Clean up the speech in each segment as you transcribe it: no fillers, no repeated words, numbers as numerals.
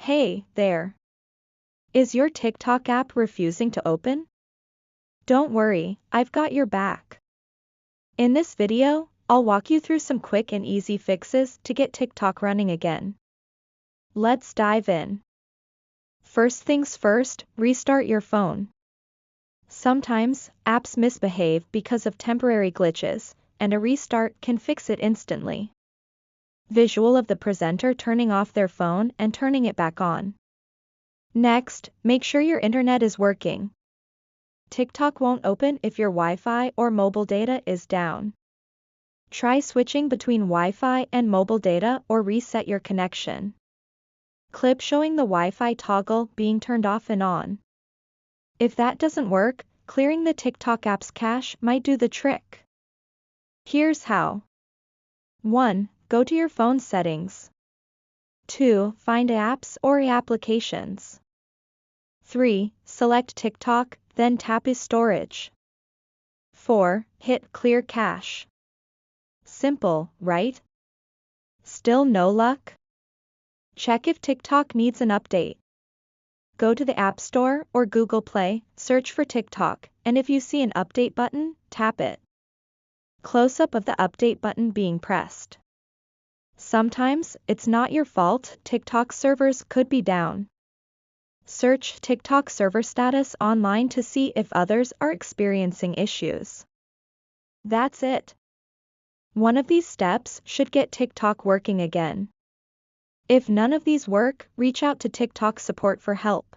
Hey, there. Is your TikTok app refusing to open? Don't worry, I've got your back. In this video, I'll walk you through some quick and easy fixes to get TikTok running again. Let's dive in. First things first, restart your phone. Sometimes, apps misbehave because of temporary glitches, and a restart can fix it instantly. Visual of the presenter turning off their phone and turning it back on. Next, make sure your internet is working. TikTok won't open if your Wi-Fi or mobile data is down. Try switching between Wi-Fi and mobile data or reset your connection. Clip showing the Wi-Fi toggle being turned off and on. If that doesn't work, clearing the TikTok app's cache might do the trick. Here's how. 1. Go to your phone settings. 2. Find apps or applications. 3. Select TikTok, then tap storage. 4. Hit clear cache. Simple, right? Still no luck? Check if TikTok needs an update. Go to the App Store or Google Play, search for TikTok, and if you see an update button, tap it. Close-up of the update button being pressed. Sometimes, it's not your fault, TikTok servers could be down. Search TikTok server status online to see if others are experiencing issues. That's it. One of these steps should get TikTok working again. If none of these work, reach out to TikTok support for help.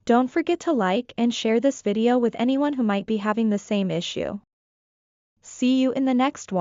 Don't forget to like and share this video with anyone who might be having the same issue. See you in the next one.